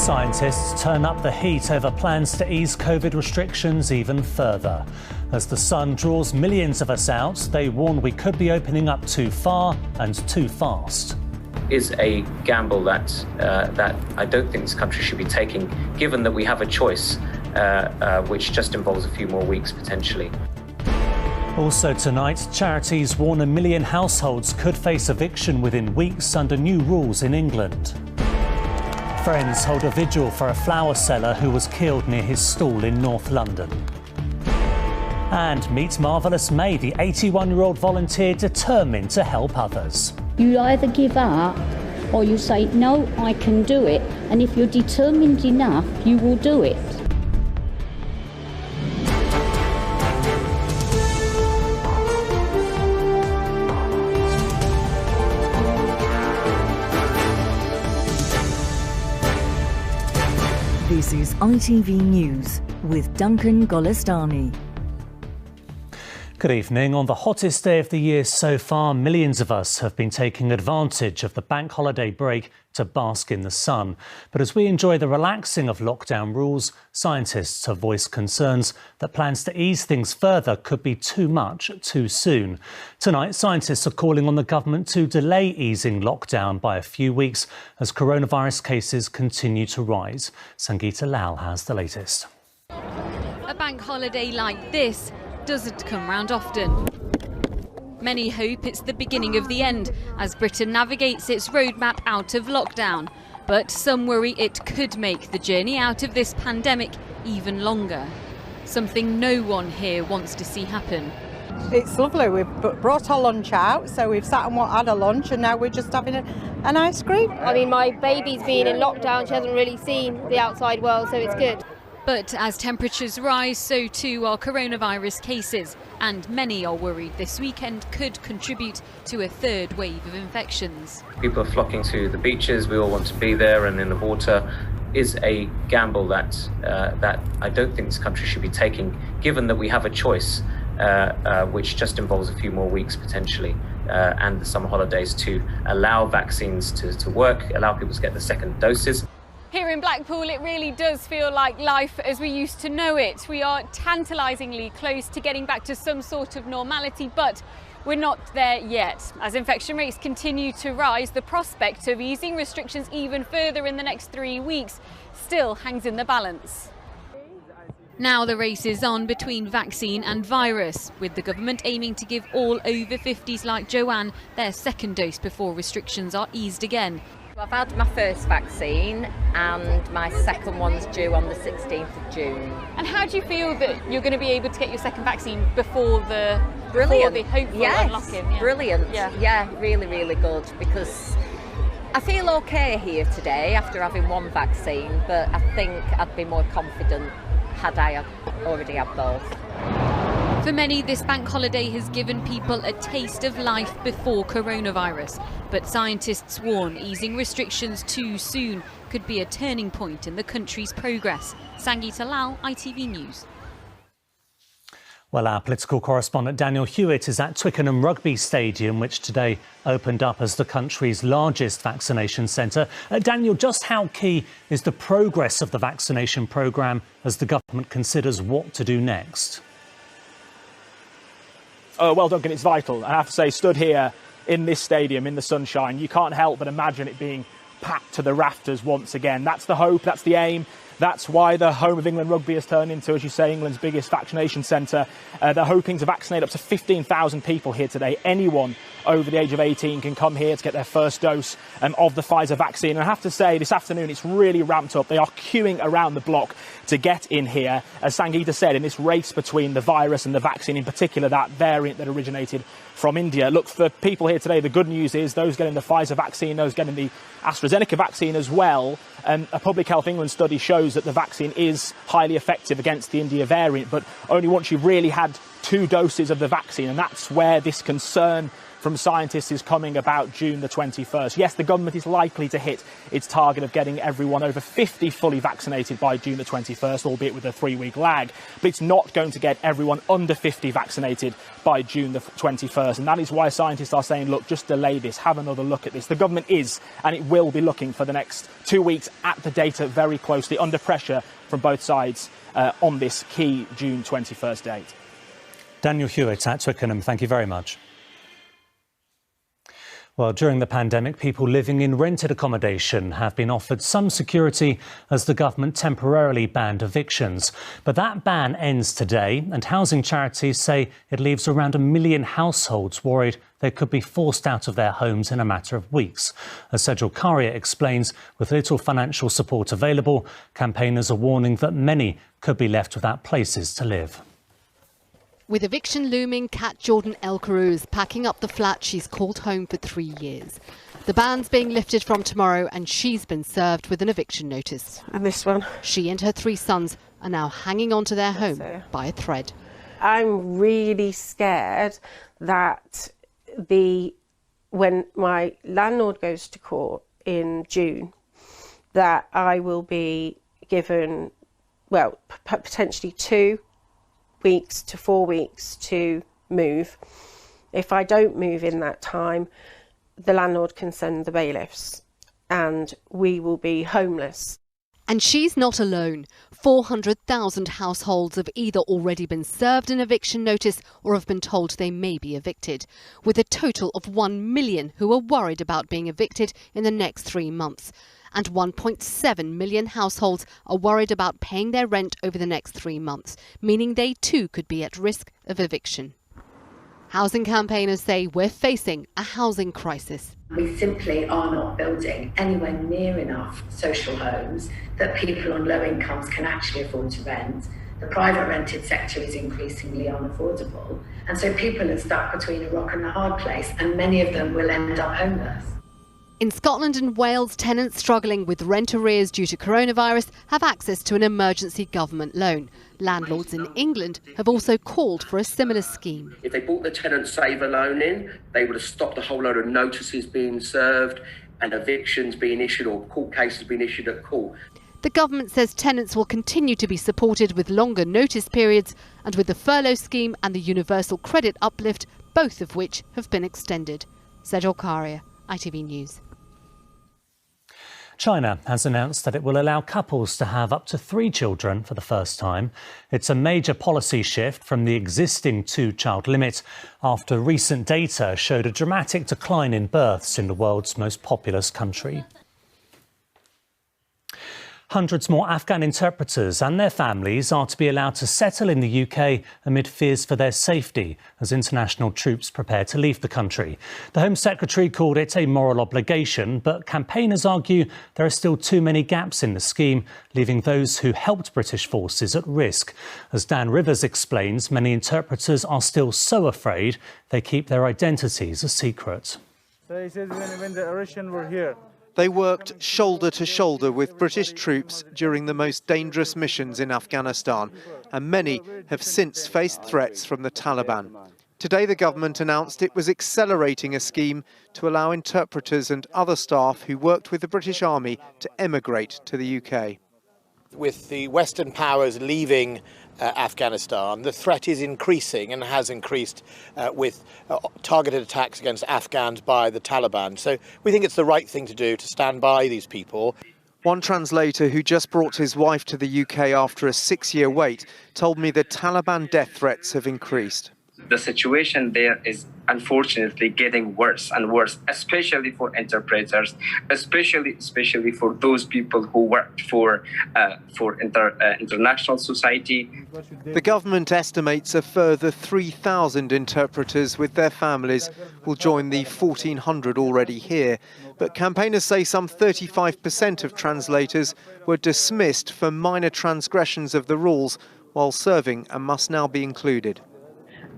Scientists turn up the heat over plans to ease COVID restrictions even further. As the sun draws millions of us out, they warn we could be opening up too far and too fast. Is a gamble that I don't think this country should be taking, given that we have a choice which just involves a few more weeks potentially. Also tonight, charities warn 1 million households could face eviction within weeks under new rules in England. Friends hold a vigil for a flower seller who was killed near his stall in North London. And meet Marvellous May, the 81-year-old volunteer determined to help others. You either give up or you say, no, I can do it. And if you're determined enough, you will do it. This is ITV News with Duncan Golestani. Good evening. On the hottest day of the year so far, millions of us have been taking advantage of the bank holiday break to bask in the sun. But as we enjoy the relaxing of lockdown rules, scientists have voiced concerns that plans to ease things further could be too much too soon. Tonight, scientists are calling on the government to delay easing lockdown by a few weeks as coronavirus cases continue to rise. Sangeeta Lal has the latest. A bank holiday like this doesn't come round often. Many hope it's the beginning of the end as Britain navigates its roadmap out of lockdown. But some worry it could make the journey out of this pandemic even longer. Something no one here wants to see happen. It's lovely. We've brought our lunch out, so we've sat and had a lunch, and now we're just having an ice cream. I mean, my baby's been in lockdown. She hasn't really seen the outside world, so it's good. But as temperatures rise, so too are coronavirus cases, and many are worried this weekend could contribute to a third wave of infections. People are flocking to the beaches. We all want to be there and in the water. Is a gamble that I don't think this country should be taking, given that we have a choice which just involves a few more weeks potentially, and the summer holidays to allow vaccines to work, allow people to get the second doses. Here in Blackpool, it really does feel like life as we used to know it. We are tantalisingly close to getting back to some sort of normality, but we're not there yet. As infection rates continue to rise, the prospect of easing restrictions even further in the next 3 weeks still hangs in the balance. Now the race is on between vaccine and virus, with the government aiming to give all over 50s like Joanne their second dose before restrictions are eased again. I've had my first vaccine and my second one's due on the 16th of June. And how do you feel that you're going to be able to get your second vaccine before the hopeful unlocking? Yeah. Brilliant. Yeah, really, really good, because I feel okay here today after having one vaccine, but I think I'd be more confident had I already had both. For many, this bank holiday has given people a taste of life before coronavirus. But scientists warn easing restrictions too soon could be a turning point in the country's progress. Sangeeta Lal, ITV News. Well, our political correspondent Daniel Hewitt is at Twickenham Rugby Stadium, which today opened up as the country's largest vaccination centre. Daniel, just how key is the progress of the vaccination programme as the government considers what to do next? Well, Duncan, it's vital. I have to say, stood here in this stadium in the sunshine, you can't help but imagine it being packed to the rafters once again. That's the hope, that's the aim. That's why the home of England rugby has turned into, as you say, England's biggest vaccination centre. They're hoping to vaccinate up to 15,000 people here today. Anyone over the age of 18 can come here to get their first dose of the Pfizer vaccine. And I have to say, this afternoon, it's really ramped up. They are queuing around the block to get in here. As Sangeeta said, in this race between the virus and the vaccine, in particular that variant that originated from India. Look, for people here today, the good news is those getting the Pfizer vaccine, those getting the AstraZeneca vaccine as well. A Public Health England study shows that the vaccine is highly effective against the India variant, but only once you've really had 2 doses of the vaccine. And that's where this concern from scientists is coming about June the 21st. Yes, the government is likely to hit its target of getting everyone over 50 fully vaccinated by June the 21st, albeit with a 3-week lag, but it's not going to get everyone under 50 vaccinated by June the 21st. And that is why scientists are saying, look, just delay this, have another look at this. The government is, and it will be looking for the next 2 weeks at the data very closely, under pressure from both sides on this key June 21st date. Daniel Hewitt at Twickenham, thank you very much. Well, during the pandemic, people living in rented accommodation have been offered some security as the government temporarily banned evictions. But that ban ends today, and housing charities say it leaves around 1 million households worried they could be forced out of their homes in a matter of weeks. As Factual explains, with little financial support available, campaigners are warning that many could be left without places to live. With eviction looming, Kat Jordan Elkaroo is packing up the flat she's called home for 3 years. The ban's being lifted from tomorrow and she's been served with an eviction notice. And this one. She and her 3 sons are now hanging on to their home by a thread. I'm really scared that when my landlord goes to court in June, that I will be given, well, potentially 2 weeks to 4 weeks to move. If I don't move in that time, the landlord can send the bailiffs and we will be homeless. And she's not alone. 400,000 households have either already been served an eviction notice or have been told they may be evicted, with a total of 1 million who are worried about being evicted in the next 3 months. And 1.7 million households are worried about paying their rent over the next 3 months, meaning they too could be at risk of eviction. Housing campaigners say we're facing a housing crisis. We simply are not building anywhere near enough social homes that people on low incomes can actually afford to rent. The private rented sector is increasingly unaffordable, and so people are stuck between a rock and a hard place, and many of them will end up homeless. In Scotland and Wales, tenants struggling with rent arrears due to coronavirus have access to an emergency government loan. Landlords in England have also called for a similar scheme. If they brought the tenant saver loan in, they would have stopped a whole load of notices being served and evictions being issued or court cases being issued at court. The government says tenants will continue to be supported with longer notice periods and with the furlough scheme and the universal credit uplift, both of which have been extended. Sejal Karia, ITV News. China has announced that it will allow couples to have up to 3 children for the first time. It's a major policy shift from the existing 2-child limit after recent data showed a dramatic decline in births in the world's most populous country. Hundreds more Afghan interpreters and their families are to be allowed to settle in the UK amid fears for their safety as international troops prepare to leave the country. The Home Secretary called it a moral obligation, but campaigners argue there are still too many gaps in the scheme, leaving those who helped British forces at risk. As Dan Rivers explains, many interpreters are still so afraid they keep their identities a secret. So he says when the Russians were here. They worked shoulder to shoulder with British troops during the most dangerous missions in Afghanistan, and many have since faced threats from the Taliban. Today, the government announced it was accelerating a scheme to allow interpreters and other staff who worked with the British Army to emigrate to the UK. With the Western powers leaving Afghanistan, the threat is increasing and has increased with targeted attacks against Afghans by the Taliban. So we think it's the right thing to do to stand by these people. One translator who just brought his wife to the UK after a 6-year wait told me the Taliban death threats have increased. The situation there is unfortunately getting worse and worse, especially for interpreters, especially for those people who worked for international society. The government estimates a further 3,000 interpreters with their families will join the 1,400 already here. But campaigners say some 35% of translators were dismissed for minor transgressions of the rules, while serving and must now be included.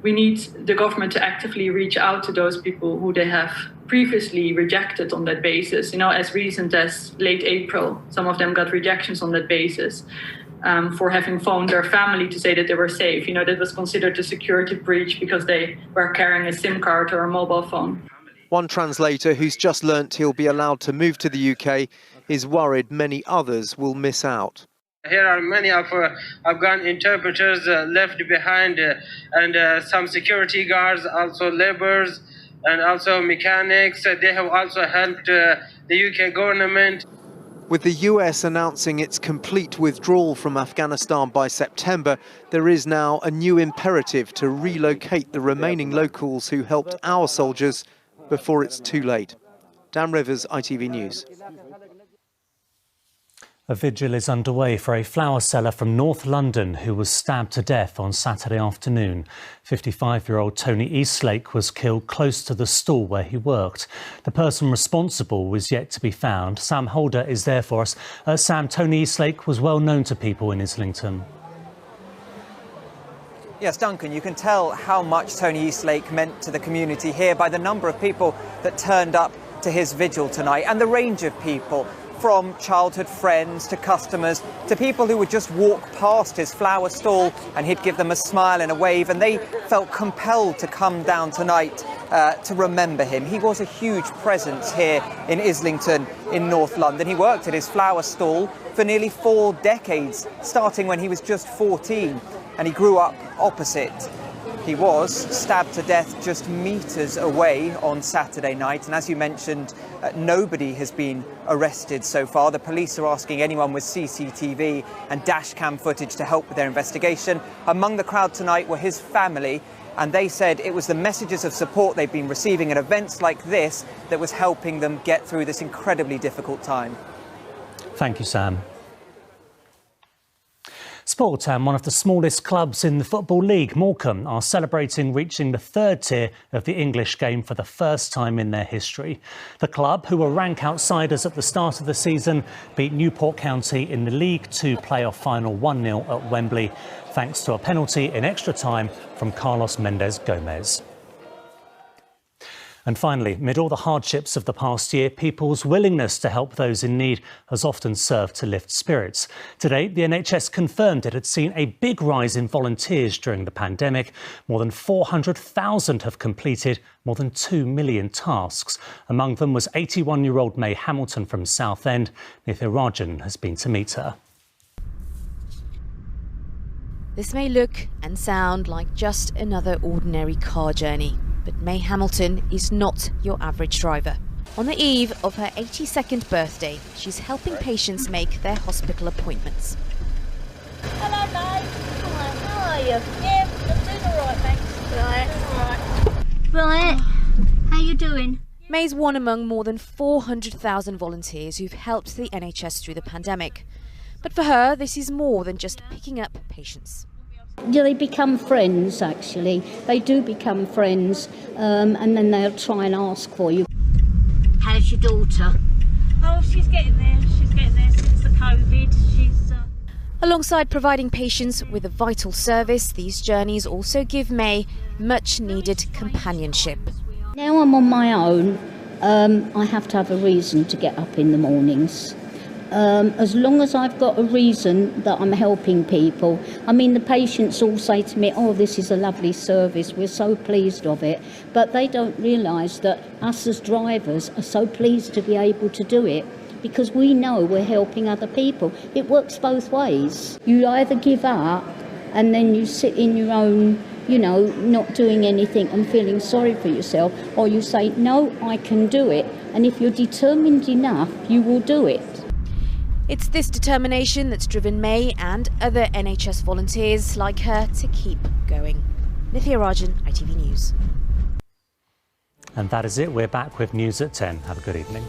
We need the government to actively reach out to those people who they have previously rejected on that basis. You know, as recent as late April, some of them got rejections on that basis. for having phoned their family to say that they were safe. You know, that was considered a security breach because they were carrying a SIM card or a mobile phone. One translator who's just learnt he'll be allowed to move to the UK is worried many others will miss out. Here are many of Afghan interpreters left behind and some security guards, also laborers and also mechanics. They have also helped the UK government. With the US announcing its complete withdrawal from Afghanistan by September, there is now a new imperative to relocate the remaining locals who helped our soldiers before it's too late. Dan Rivers, ITV News. A vigil is underway for a flower seller from North London who was stabbed to death on Saturday afternoon. 55-year-old Tony Eastlake was killed close to the stall where he worked. The person responsible was yet to be found. Sam Holder is there for us. Sam, Tony Eastlake was well known to people in Islington. Yes, Duncan, you can tell how much Tony Eastlake meant to the community here by the number of people that turned up to his vigil tonight and the range of people, from childhood friends to customers to people who would just walk past his flower stall and he'd give them a smile and a wave, and they felt compelled to come down tonight to remember him. He was a huge presence here in Islington in North London. He worked at his flower stall for nearly 4 decades, starting when he was just 14, and he grew up opposite. He was stabbed to death just metres away on Saturday night, and as you mentioned, nobody has been arrested so far. The police are asking anyone with CCTV and dashcam footage to help with their investigation. Among the crowd tonight were his family, and they said it was the messages of support they've been receiving at events like this that was helping them get through this incredibly difficult time. Thank you, Sam. Sport, and one of the smallest clubs in the Football League, Morecambe, are celebrating reaching the 3rd tier of the English game for the first time in their history. The club, who were rank outsiders at the start of the season, beat Newport County in the League 2 playoff final 1-0 at Wembley, thanks to a penalty in extra time from Carlos Mendes Gomez. And finally, amid all the hardships of the past year, people's willingness to help those in need has often served to lift spirits. Today, the NHS confirmed it had seen a big rise in volunteers during the pandemic. More than 400,000 have completed more than 2 million tasks. Among them was 81-year-old May Hamilton from Southend. Nithya Rajan has been to meet her. This may look and sound like just another ordinary car journey, but May Hamilton is not your average driver. On the eve of her 82nd birthday, she's helping patients make their hospital appointments. Hello, May. Hi, how are you? Yeah, I'm doing all right, thanks. Right, how you doing? May's one among more than 400,000 volunteers who've helped the NHS through the pandemic. But for her, this is more than just picking up patients. Yeah, they become friends, actually. They do become friends, and then they'll try and ask for you. How's your daughter? Oh, she's getting there. She's getting there since the COVID. Alongside providing patients with a vital service, these journeys also give May much-needed companionship. Now I'm on my own, I have to have a reason to get up in the mornings. As long as I've got a reason that I'm helping people. I mean, the patients all say to me, oh, this is a lovely service, we're so pleased of it. But they don't realise that us as drivers are so pleased to be able to do it because we know we're helping other people. It works both ways. You either give up and then you sit in your own, you know, not doing anything and feeling sorry for yourself, or you say, no, I can do it. And if you're determined enough, you will do it. It's this determination that's driven May and other NHS volunteers like her to keep going. Nithya Rajan, ITV News. And that is it. We're back with news at 10. Have a good evening.